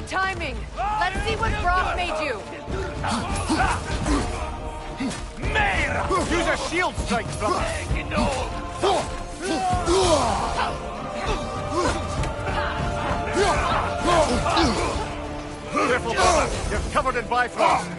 timing! Let's see what Brock made you! Use a shield strike, brother! Careful, brother! You're covered in Bifrost!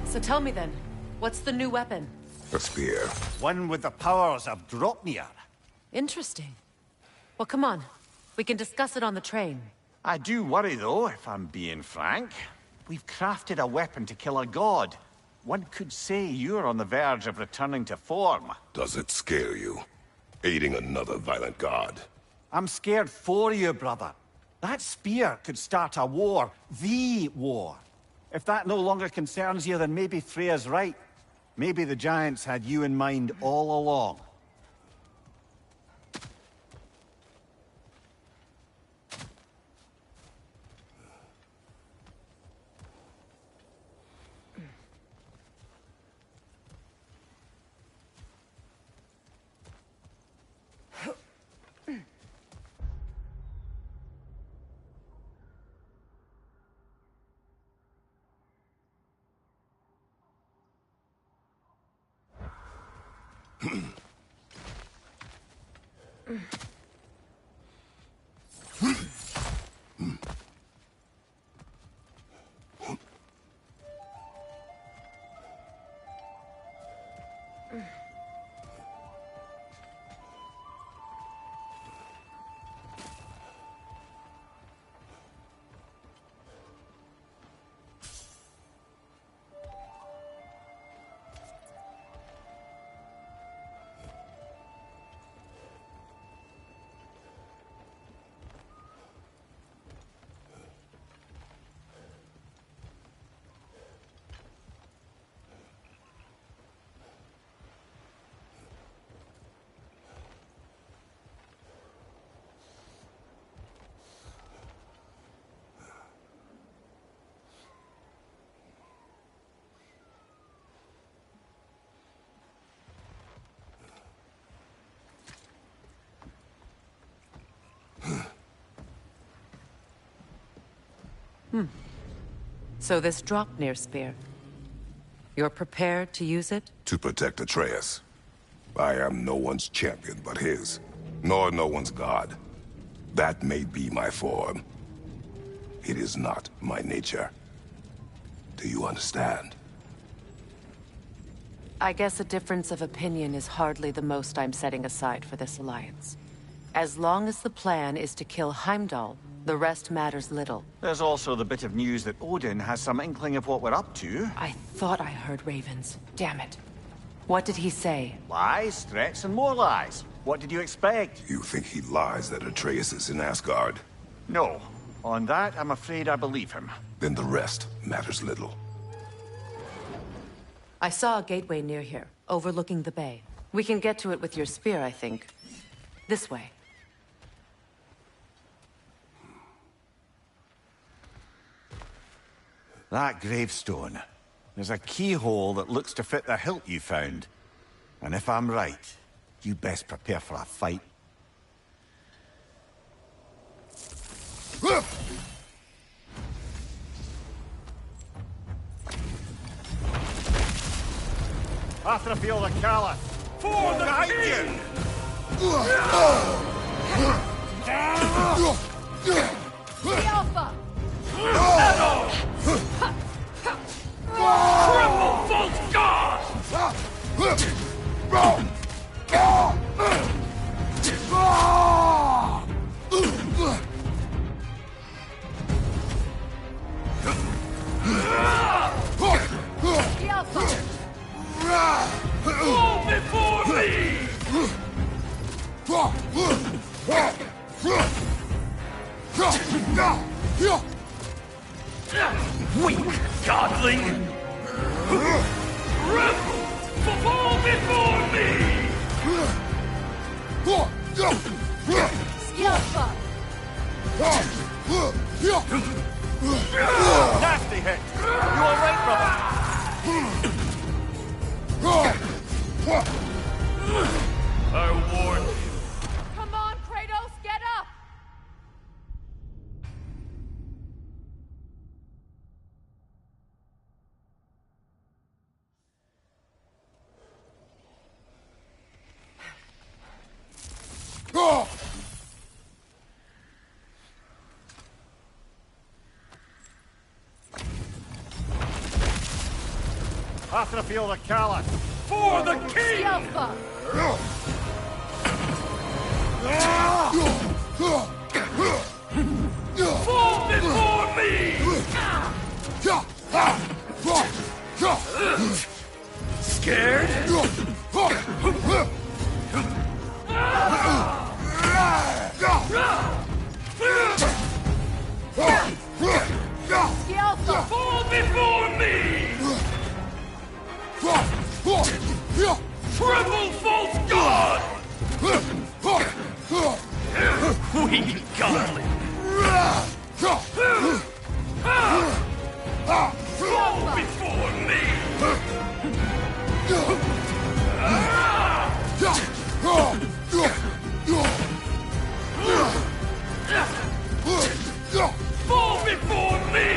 So tell me then, what's the new weapon? A spear. One with the powers of Draupnir. Interesting. Well, come on. We can discuss it on the train. I do worry, though, if I'm being frank. We've crafted a weapon to kill a god. One could say you're on the verge of returning to form. Does it scare you? Aiding another violent god? I'm scared for you, brother. That spear could start a war. The war. If that no longer concerns you, then maybe Freya's right. Maybe the Giants had you in mind all along. So this Draupnir spear. You're prepared to use it? To protect Atreus. I am no one's champion but his, nor no one's god. That may be my form. It is not my nature. Do you understand? I guess a difference of opinion is hardly the most I'm setting aside for this alliance. As long as the plan is to kill Heimdall, the rest matters little. There's also the bit of news that Odin has some inkling of what we're up to. I thought I heard ravens. Damn it. What did he say? Lies, threats, and more lies. What did you expect? You think he lies that Atreus is in Asgard? No. On that, I'm afraid I believe him. Then the rest matters little. I saw a gateway near here, overlooking the bay. We can get to it with your spear, I think. This way. That gravestone. There's a keyhole that looks to fit the hilt you found. And if I'm right, you best prepare for a fight. Athrapil the Caliph! For the king! The Alpha! Triple false god! Weak godling! Rebels, fall before me! Skillful! Nasty hit! You alright, brother? I warned you. Come on, Kratos, get up! After the field of Callus. For the king! Skillful! Fall before me! Scared? Skillful! Fall before me! Triple false god! Weak godling! Fall before me! Fall before me!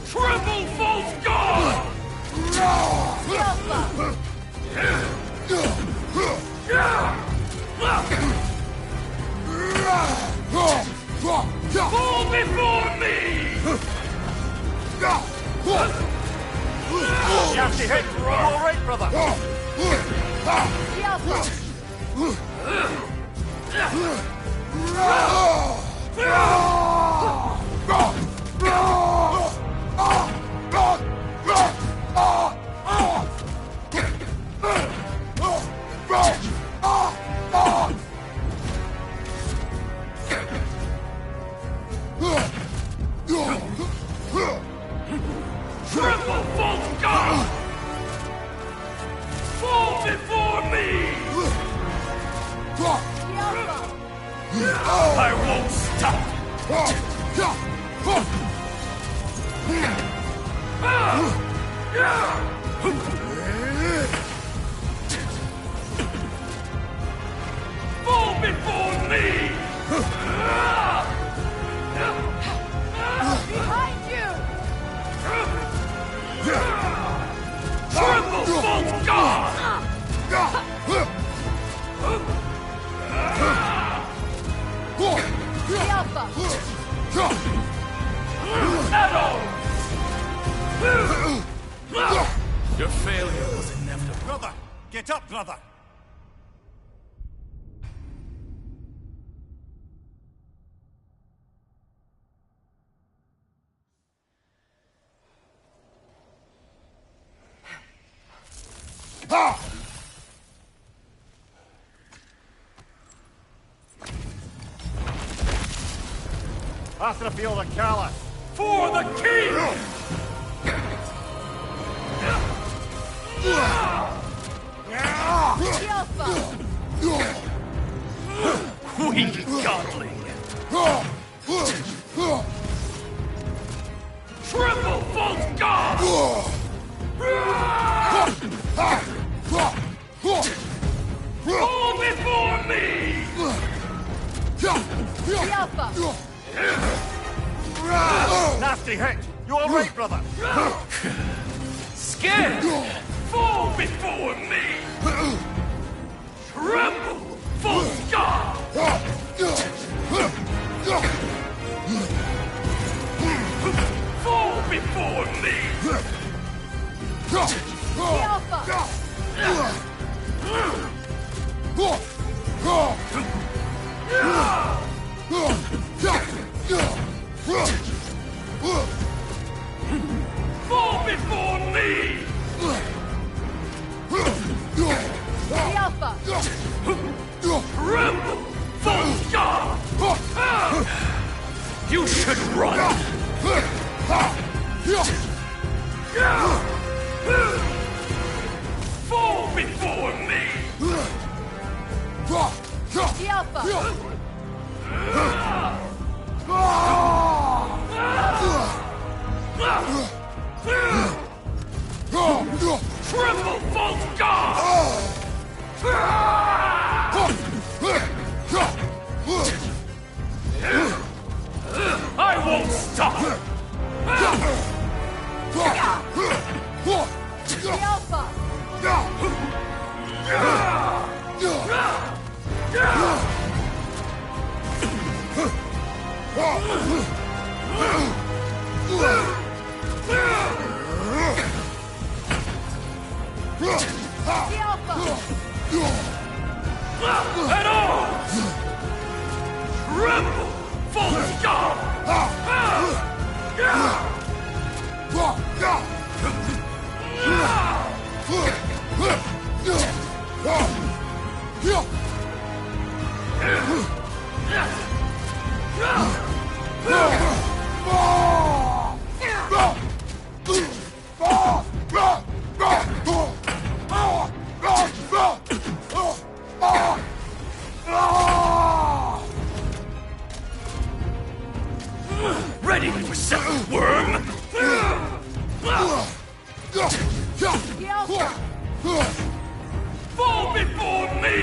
Triple false god! Fall before me! Nasty hit! You alright, brother? Triple false god! Fall before me! I won't stop! Fall before me! Behind you! Triple false god! Your failure was inevitable. Brother! Get up, brother! After the field of Callus. For the king! Weak godling! Triple false god! Fall before me! Nasty hit! You alright, brother? Scared! Fall before me! Tremble, false god! Fall before me! Fall before me! Tremble, scar! You should run! Fall before me! The Alpha! Triple false guard! I won't stop! The Alpha! The Alpha! At all! Triple false guard! Ready for some worm? The Alpha! Fall before me!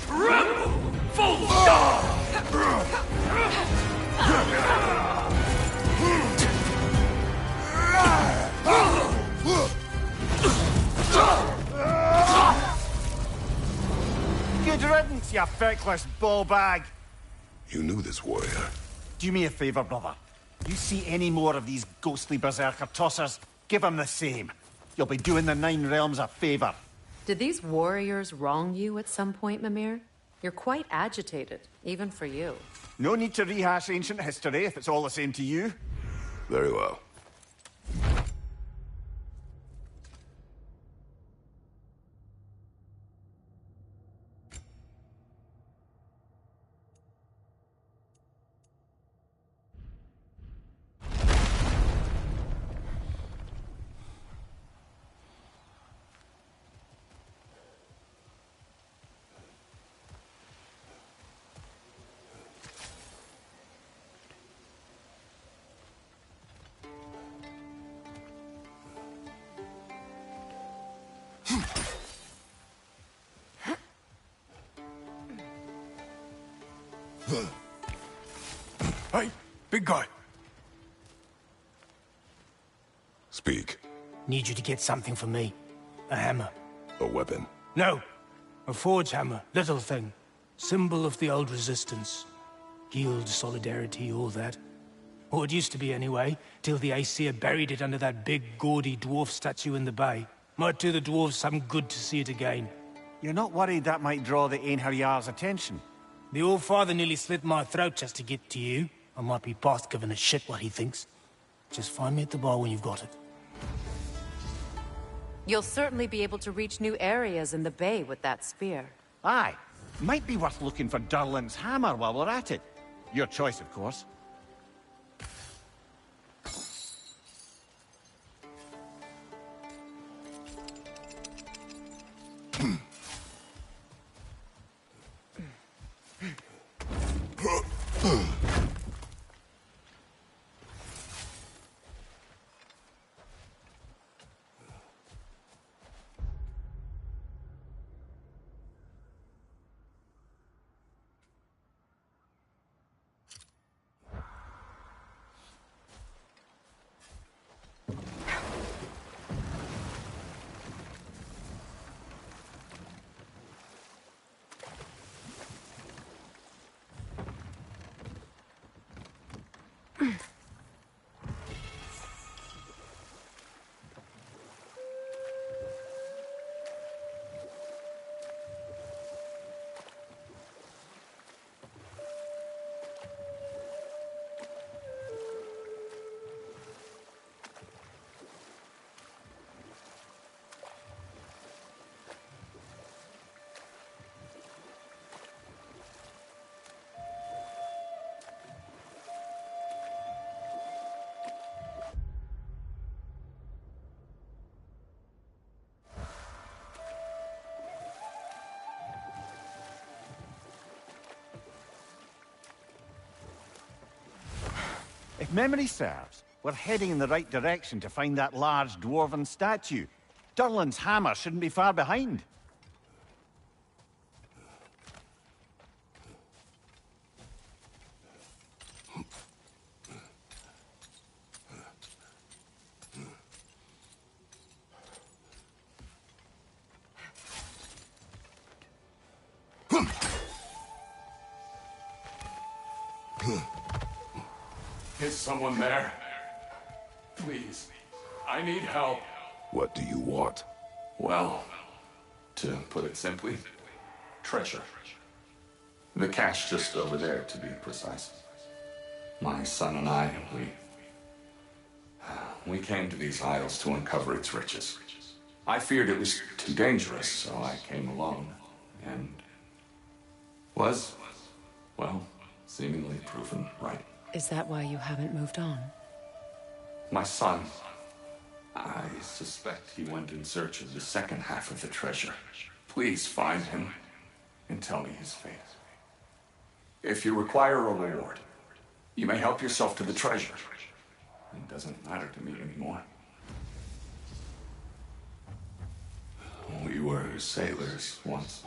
Rebel! Full stop! Good riddance, you feckless ball bag. You knew this warrior. Do me a favor, brother. You see any more of these ghostly berserker tossers, give them the same. You'll be doing the Nine Realms a favor. Did these warriors wrong you at some point, Mimir? You're quite agitated, even for you. No need to rehash ancient history if it's all the same to you. Very well. Hey, big guy. Speak. Need you to get something for me. A hammer. A weapon. No, a forge hammer. Little thing. Symbol of the old resistance. Guild solidarity, all that. Or it used to be anyway, till the Aesir buried it under that big, gaudy dwarf statue in the bay. Might do the dwarves some good to see it again. You're not worried that might draw the Einherjar's attention? The old father nearly slit my throat just to get to you. I might be past giving a shit what he thinks. Just find me at the bar when you've got it. You'll certainly be able to reach new areas in the bay with that spear. Aye. Might be worth looking for Durlin's hammer while we're at it. Your choice, of course. If memory serves, we're heading in the right direction to find that large dwarven statue. Durlin's hammer shouldn't be far behind. Is someone there? Please, I need help. What do you want? Well, to put it simply, treasure. The cache just over there, to be precise. My son and I, we came to these isles to uncover its riches. I feared it was too dangerous, so I came alone, and was, well, seemingly proven right. Is that why you haven't moved on? My son, I suspect he went in search of the second half of the treasure. Please find him and tell me his fate. If you require a reward, you may help yourself to the treasure. It doesn't matter to me anymore. We were sailors once.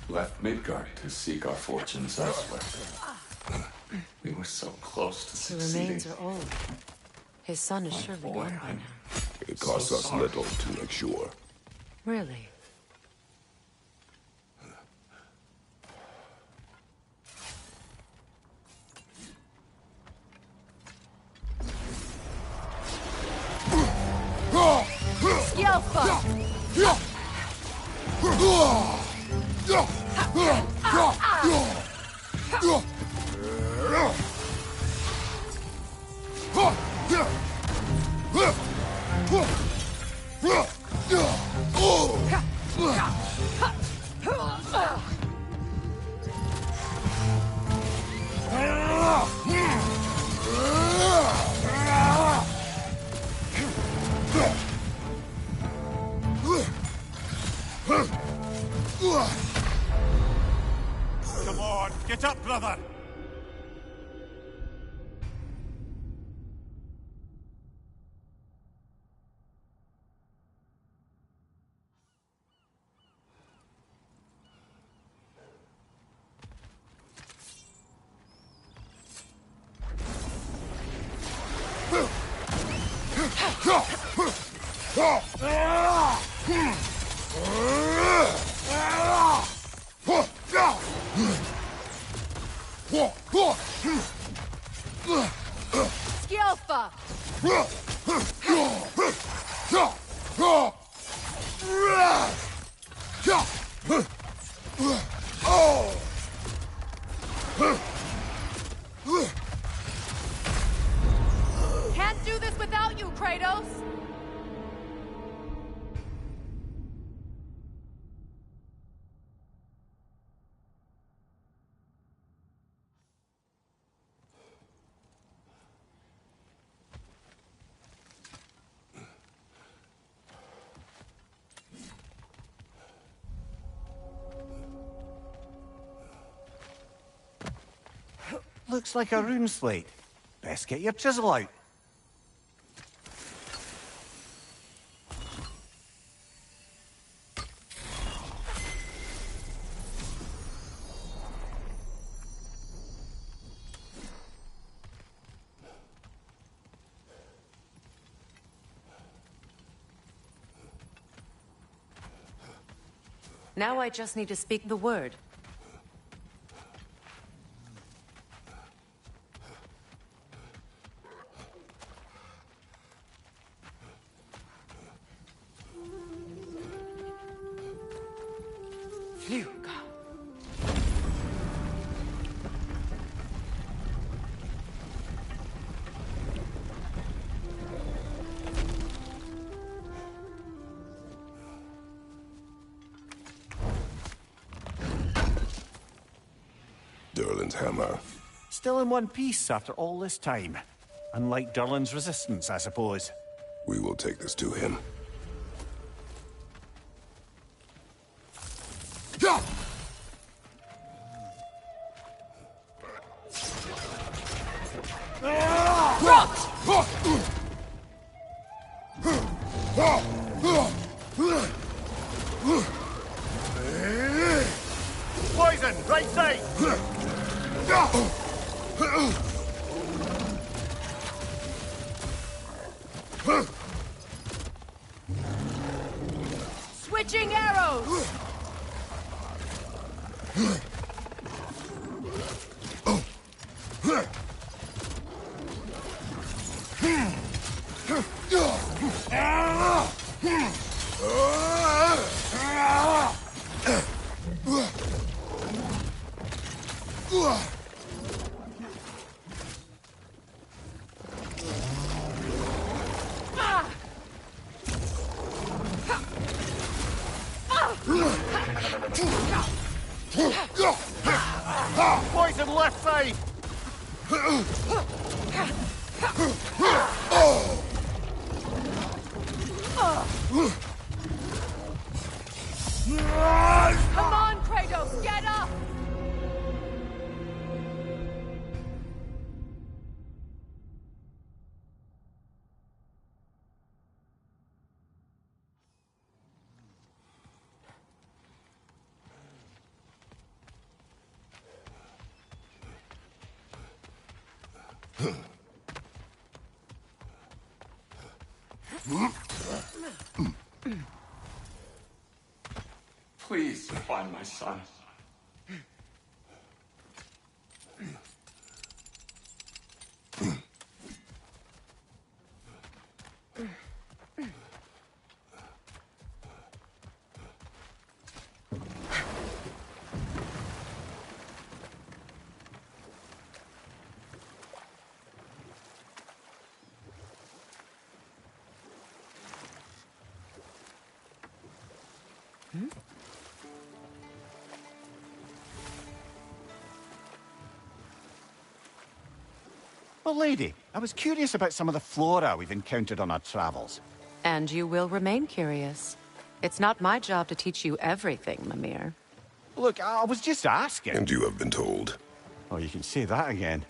Left Midgard to seek our fortunes elsewhere. We were so close to The succeeding. remains are old. His son is surely boy, gone by I'm- now. It costs So us sorry. little to make sure. Really? Yelpa! Come on, get up, brother! Skjelfa! Can't do this without you, Kratos! Looks like a rune slate. Best get your chisel out. Now I just need to speak the word. Phew, God. Durlin's hammer. Still in one piece after all this time. Unlike Durlin's resistance, I suppose. We will take this to him. Poison, right side! Switching arrows! Poison left side! Come on, Kratos, get up! Please find my son. Well, lady, I was curious about some of the flora we've encountered on our travels. And you will remain curious. It's not my job to teach you everything, Mimir. Look, I was just asking. And you have been told. Oh, you can say that again.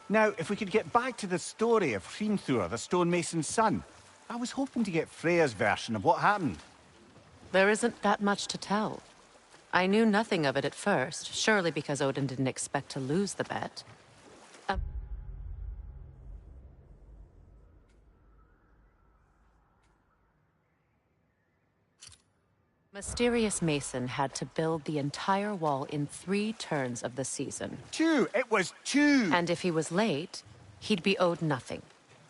Now, if we could get back to the story of Hrimthur, the stonemason's son. I was hoping to get Freya's version of what happened. There isn't that much to tell. I knew nothing of it at first, surely because Odin didn't expect to lose the bet. A mysterious mason had to build the entire wall in 3 turns of the season. 2! It was 2! And if he was late, he'd be owed nothing.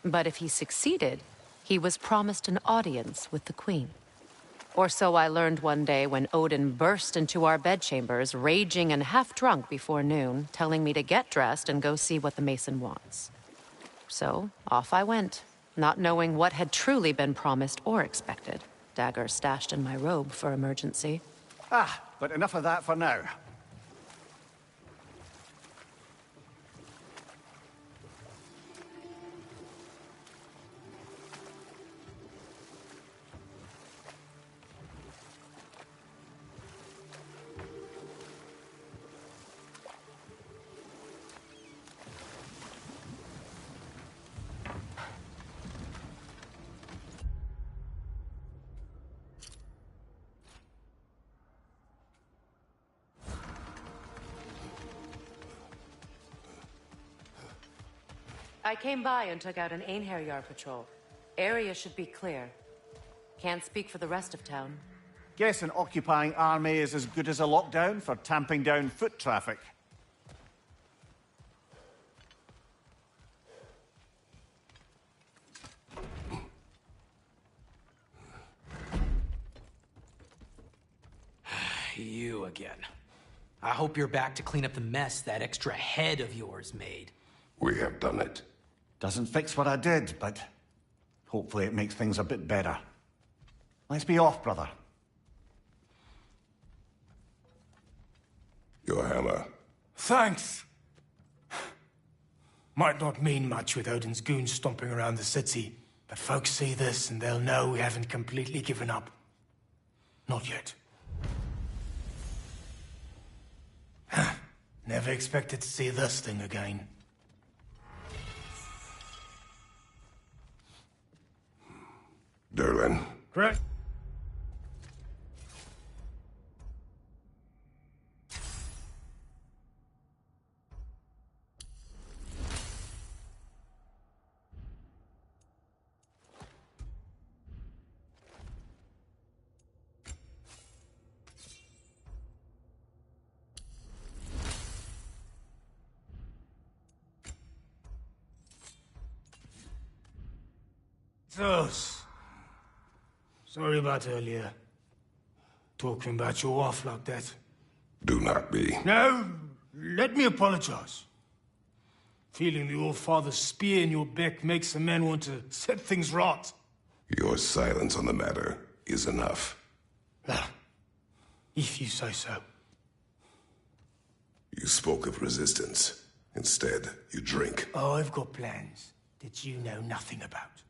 But if he succeeded, he was promised an audience with the queen. Or so I learned one day when Odin burst into our bedchambers, raging and half-drunk before noon, telling me to get dressed and go see what the mason wants. So, off I went, not knowing what had truly been promised or expected. Dagger stashed in my robe for emergency. Ah, but enough of that for now. I came by and took out an Einherjar patrol. Area should be clear. Can't speak for the rest of town. Guess an occupying army is as good as a lockdown for tamping down foot traffic. You again. I hope you're back to clean up the mess that extra head of yours made. We have done it. Doesn't fix what I did, but hopefully it makes things a bit better. Let's be off, brother. Your hammer. Thanks. Might not mean much with Odin's goons stomping around the city, but folks see this and they'll know we haven't completely given up. Not yet. Never expected to see this thing again. Derlin. Correct. Those. Sorry about earlier. Talking about your wife like that. Do not be. No, let me apologize. Feeling the All-Father's spear in your back makes a man want to set things right. Your silence on the matter is enough. If you say so. You spoke of resistance. Instead, you drink. Oh, I've got plans that you know nothing about.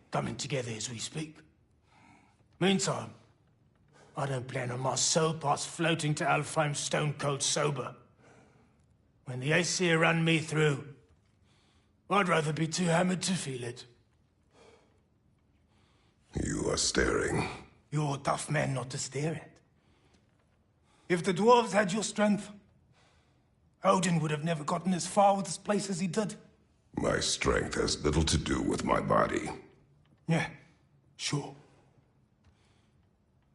Coming together as we speak. Meantime, I don't plan on my soul parts floating to Alfheim stone cold sober. When the Aesir run me through, I'd rather be too hammered to feel it. You are staring. You're a tough man not to stare at. If the dwarves had your strength, Odin would have never gotten as far with this place as he did. My strength has little to do with my body. Yeah, sure.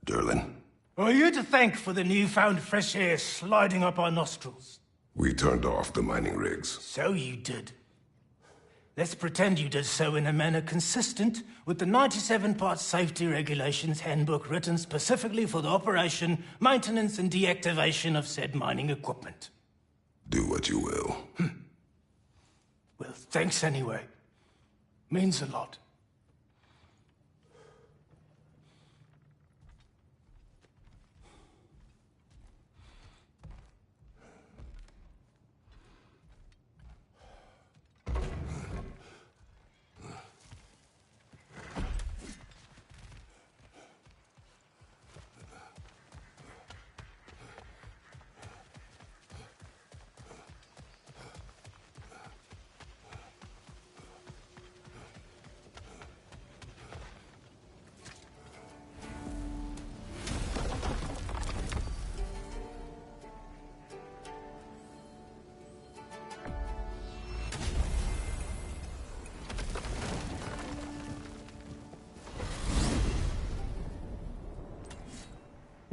Derlin, Are you to thank for the newfound fresh air sliding up our nostrils? we turned off the mining rigs. So you did. Let's pretend you did so in a manner consistent with the 97-part safety regulations handbook written specifically for the operation, maintenance, and deactivation of said mining equipment. Do what you will. Well, thanks anyway. Means a lot.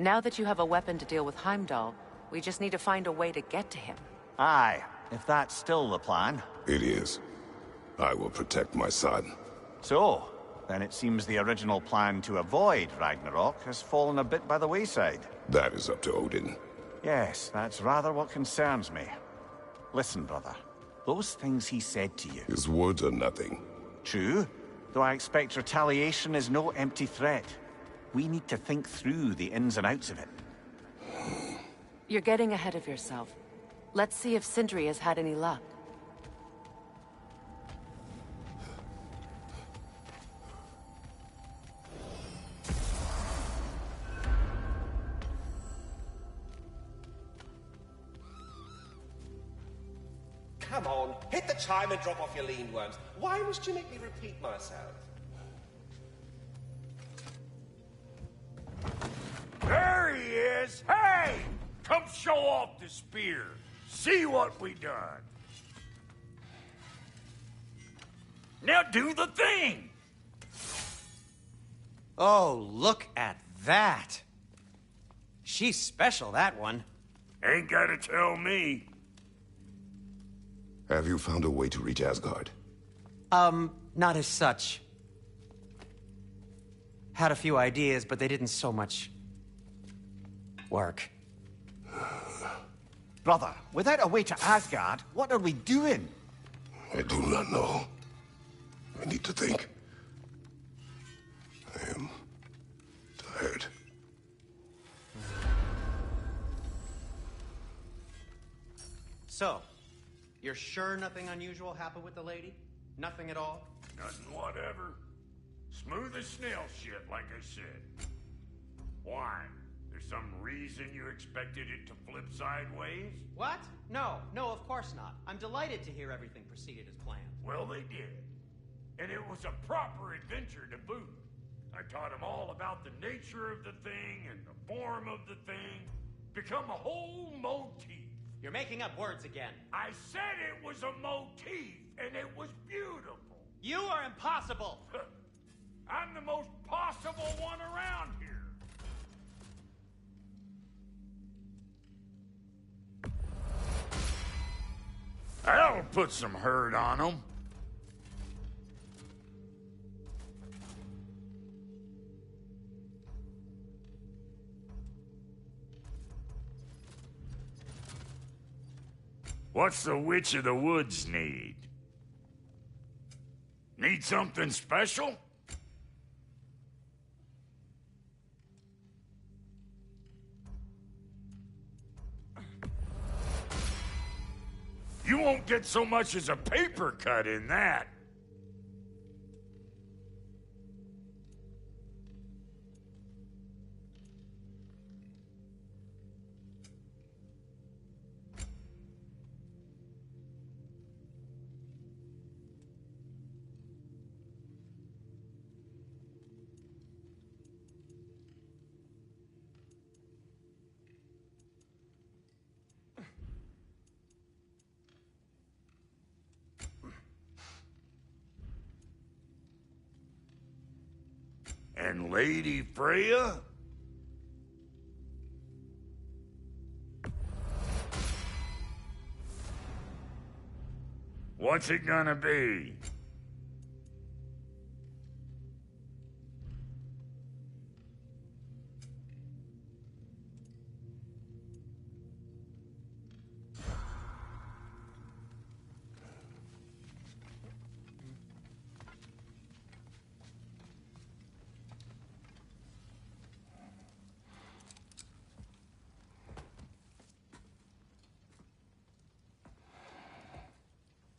Now that you have a weapon to deal with Heimdall, we just need to find a way to get to him. Aye, if that's still the plan. It is. I will protect my son. So, then it seems the original plan to avoid Ragnarok has fallen a bit by the wayside. That is up to Odin. Yes, that's rather what concerns me. Listen, brother. Those things he said to you. His words are nothing. True, though I expect retaliation is no empty threat. We need to think through the ins and outs of it. You're getting ahead of yourself. Let's see if Sindri has had any luck. Come on, hit the chime and drop off your lean worms. Why must you make me repeat myself? There he is! Hey! Come show off the spear. See what we done. Now do the thing! Oh, look at that. She's special, that one. Ain't gotta tell me. Have you found a way to reach Asgard? Not as such. Had a few ideas, but they didn't so much work. Brother, without a way to Asgard, what are we doing? I do not know. I need to think. I am tired. So, you're sure nothing unusual happened with the lady? Nothing at all? Nothing whatever. Smooth as snail shit, like I said. Why? There's some reason you expected it to flip sideways? What? No, of course not. I'm delighted to hear everything proceeded as planned. Well, they did. And it was a proper adventure to boot. I taught them all about the nature of the thing and the form of the thing. Become a whole motif. You're making up words again. I said it was a motif, and it was beautiful. You are impossible! I'm the most possible one around here. That'll put some hurt on them. What's the Witch of the Woods need? Need something special? You won't get so much as a paper cut in that. And Lady Freya? What's it gonna be?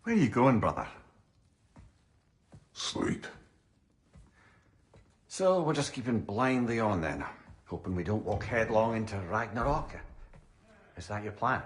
Where are you going, brother? Sleep. So we're just keeping blindly on then, hoping we don't walk headlong into Ragnarök. Is that your plan?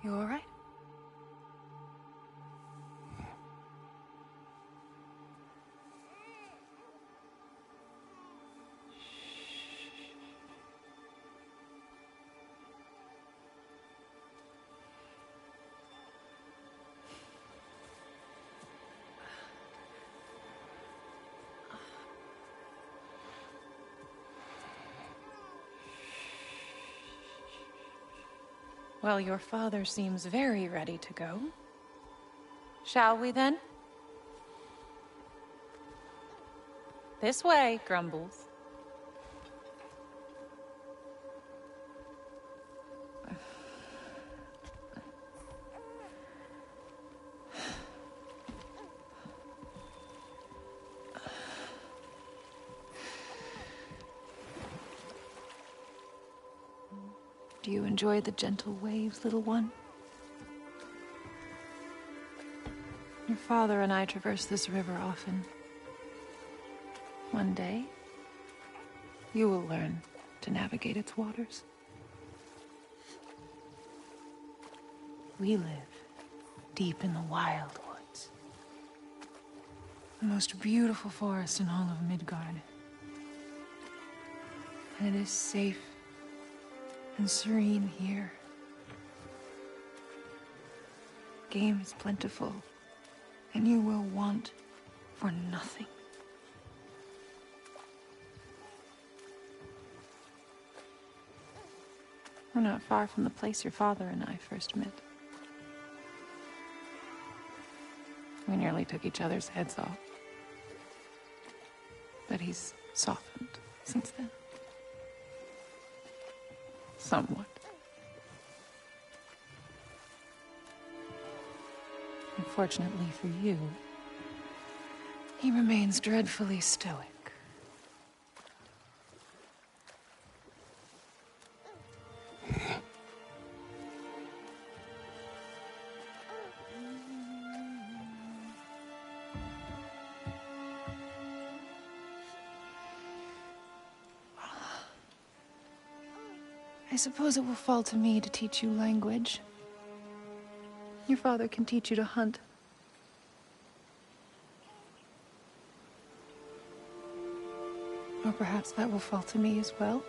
You all right? Well, your father seems very ready to go. Shall we then? This way, Grumbles. Do you enjoy the gentle waves, little one? Your father and I traverse this river often. One day, you will learn to navigate its waters. We live deep in the wild woods. The most beautiful forest in all of Midgard. And it is safe and serene here. Game is plentiful, and you will want for nothing. We're not far from the place your father and I first met. We nearly took each other's heads off. But he's softened since then. Somewhat. Unfortunately for you, he remains dreadfully stoic. I suppose it will fall to me to teach you language. Your father can teach you to hunt. Or perhaps that will fall to me as well,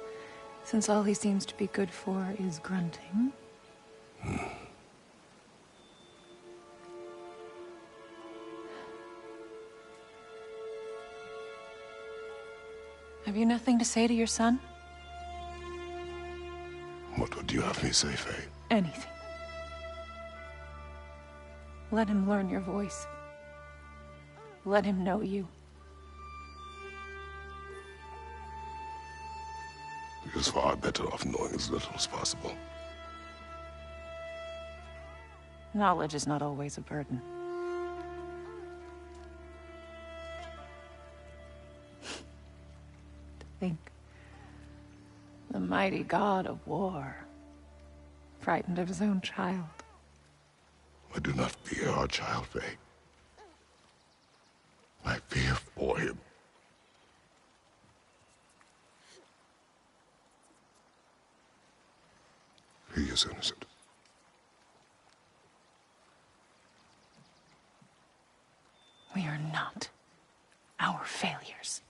since all he seems to be good for is grunting. Have you nothing to say to your son? What would you have me say, Faye? Anything. Let him learn your voice. Let him know you. He is far better off knowing as little as possible. Knowledge is not always a burden. To think, the mighty god of war, frightened of his own child. I do not fear our child, Faye. I fear for him. He is innocent. We are not our failures.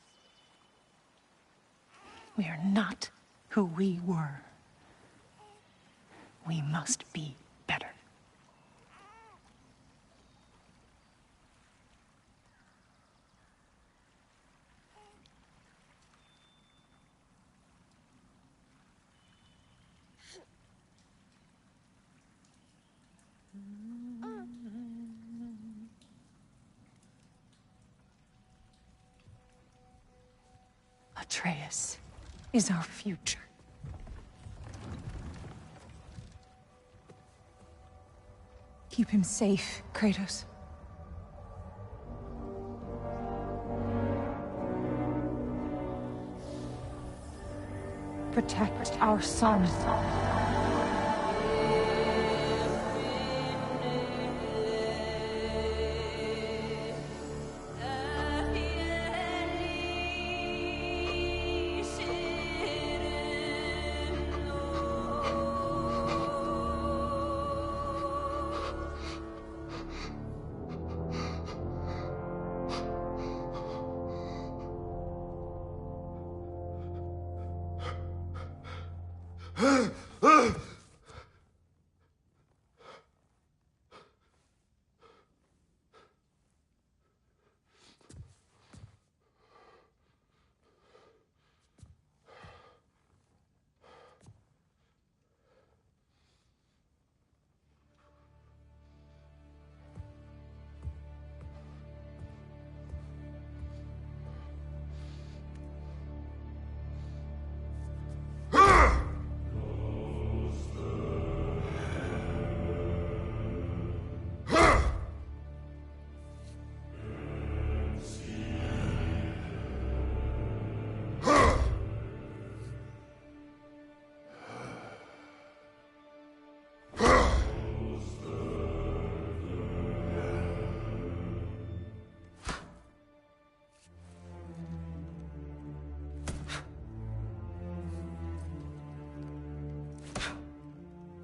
We are not who we were. We must be better. Atreus is our future. Keep him safe, Kratos. Protect our son.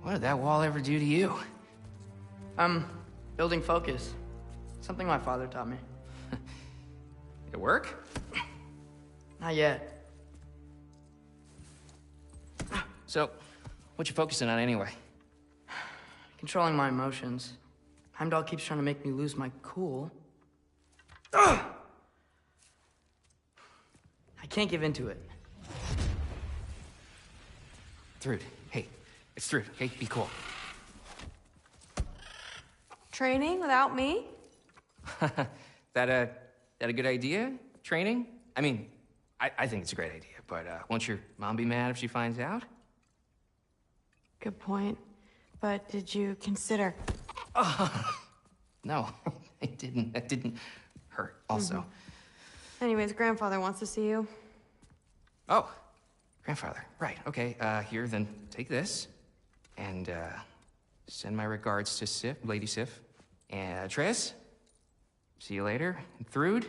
What did that wall ever do to you? Building focus. Something my father taught me. It work? Not yet. So, what you focusing on anyway? Controlling my emotions. Heimdall keeps trying to make me lose my cool. I can't give into it. Thrud, hey, it's Thrud, okay? Be cool. Training without me? That a good idea? Training? I mean, I think it's a great idea, but won't your mom be mad if she finds out? Good point. But did you consider... No, I didn't. That didn't hurt, also. Anyways, grandfather wants to see you. Oh, grandfather. Right, okay. Here, then take this. And, send my regards to Sif, Lady Sif. And, Triss? See you later. And Thrud?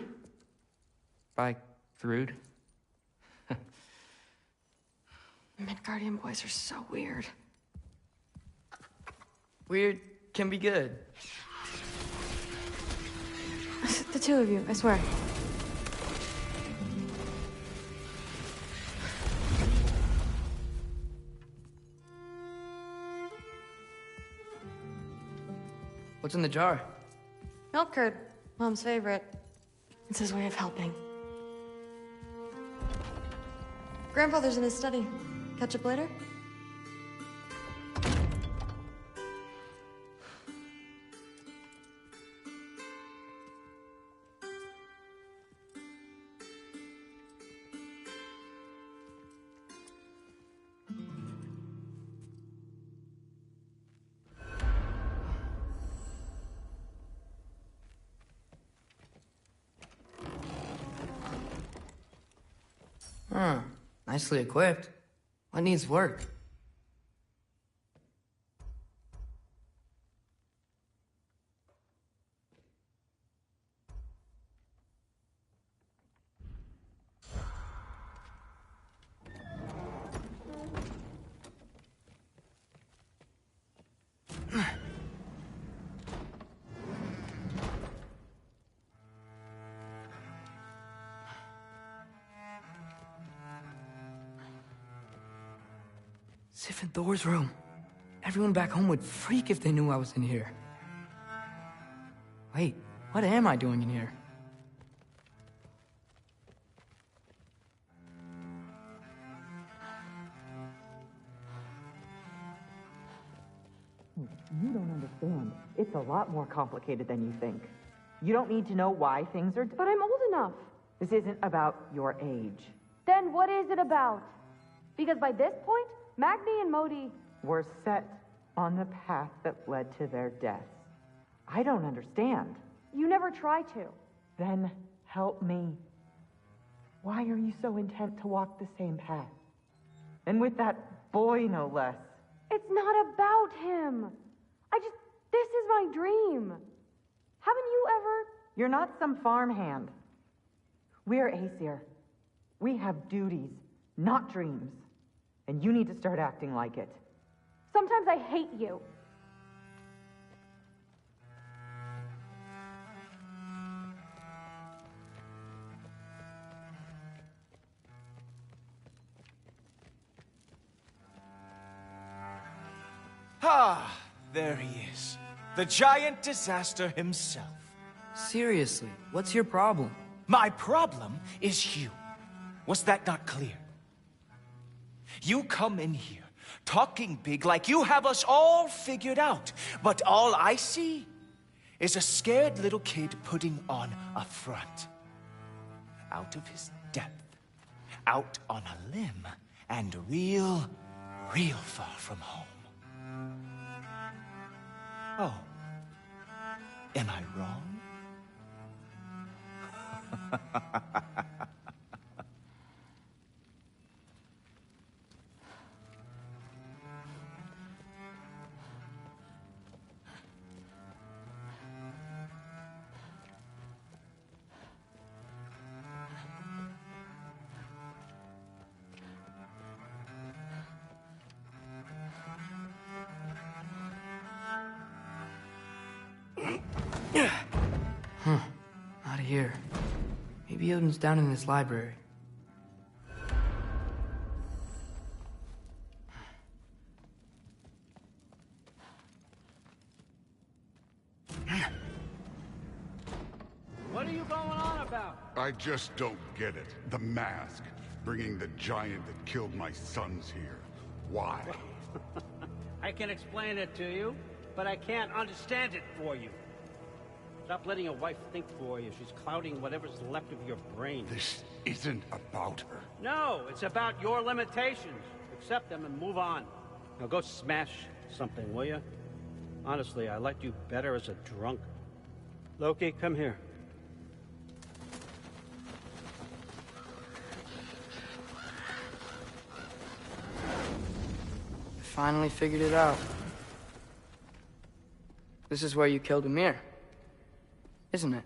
Bye, Thrud. Midgardian boys are so weird. Weird can be good. The two of you, I swear. What's in the jar? Milk curd, Mom's favorite. It's his way of helping. Grandfather's in his study. Catch up later? Nicely equipped. What needs work? Sif and Thor's room. Everyone back home would freak if they knew I was in here. Wait, what am I doing in here? You don't understand. It's a lot more complicated than you think. You don't need to know why things are... But I'm old enough. This isn't about your age. Then what is it about? Because by this point, Magni and Modi... Were set on the path that led to their deaths. I don't understand. You never try to. Then help me. Why are you so intent to walk the same path? And with that boy, no less. It's not about him. This is my dream. Haven't you ever... You're not some farmhand. We're Aesir. We have duties, not dreams. And you need to start acting like it. Sometimes I hate you. Ah, there he is. The giant disaster himself. Seriously, what's your problem? My problem is you. Was that not clear? You come in here, talking big like you have us all figured out. But all I see is a scared little kid putting on a front. Out of his depth, out on a limb, and real far from home. Oh, am I wrong? Not here. Maybe Odin's down in this library. What are you going on about? I just don't get it. The mask. Bringing the giant that killed my sons here. Why? I can explain it to you, but I can't understand it for you. Stop letting your wife think for you. She's clouding whatever's left of your brain. This isn't about her. No, it's about your limitations. Accept them and move on. Now go smash something, will you? Honestly, I liked you better as a drunk. Loki, come here. I finally figured it out. This is where you killed Ymir. Isn't it?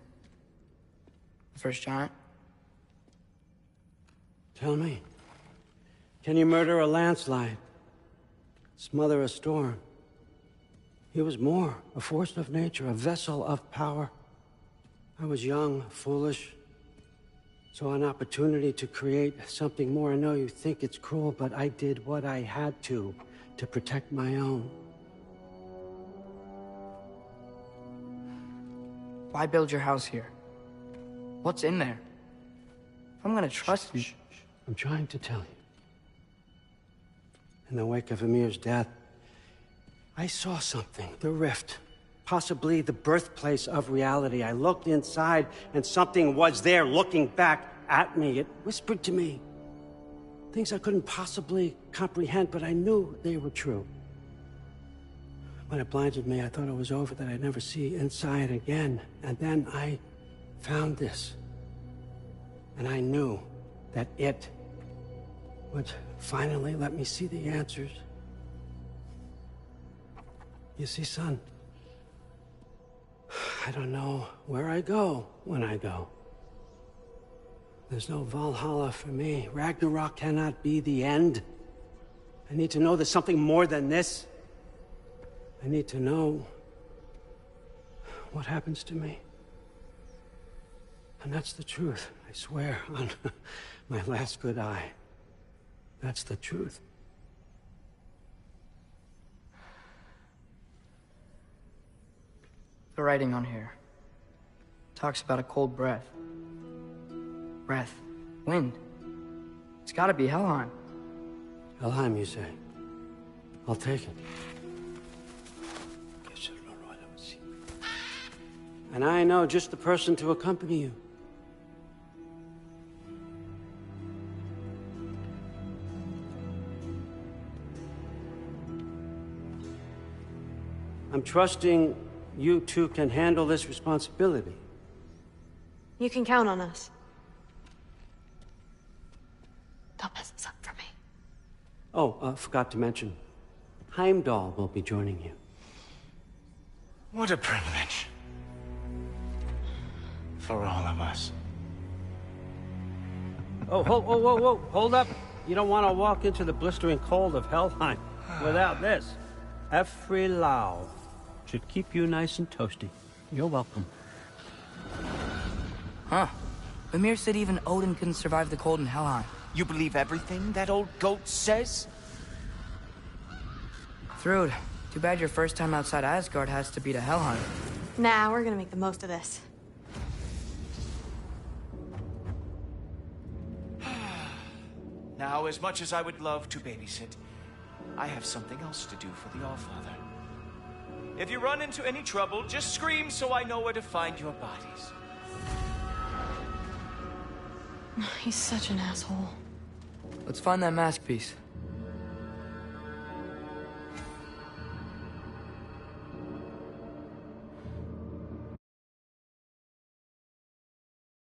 The first giant? Tell me, can you murder a landslide? Smother a storm? He was more, a force of nature, a vessel of power. I was young, foolish, saw an opportunity to create something more. I know you think it's cruel, but I did what I had to protect my own. Why build your house here? What's in there? If I'm gonna trust you... I'm trying to tell you. In the wake of Ymir's death, I saw something. The rift. Possibly the birthplace of reality. I looked inside, and something was there looking back at me. It whispered to me things I couldn't possibly comprehend, but I knew they were true. When it blinded me, I thought it was over, that I'd never see inside again. And then I found this. And I knew that it would finally let me see the answers. You see, son, I don't know where I go when I go. There's no Valhalla for me. Ragnarok cannot be the end. I need to know there's something more than this. I need to know what happens to me. And that's the truth, I swear, on my last good eye. That's the truth. The writing on here talks about a cold breath. Breath. Wind. It's gotta be Helheim. Helheim, you say? I'll take it. And I know just the person to accompany you. I'm trusting you two can handle this responsibility. You can count on us. Don't mess this up for me. Oh, forgot to mention, Heimdall will be joining you. What a privilege. For all of us. Oh, whoa, hold up. You don't want to walk into the blistering cold of Helheim without this. Every Lau should keep you nice and toasty. You're welcome. Huh. Ymir said even Odin couldn't survive the cold in Helheim. You believe everything that old goat says? Thrud, Too bad your first time outside Asgard has to be to Helheim. Nah, we're gonna make the most of this. Now, as much as I would love to babysit, I have something else to do for the Allfather. If you run into any trouble, just scream so I know where to find your bodies. He's such an asshole. Let's find that mask piece.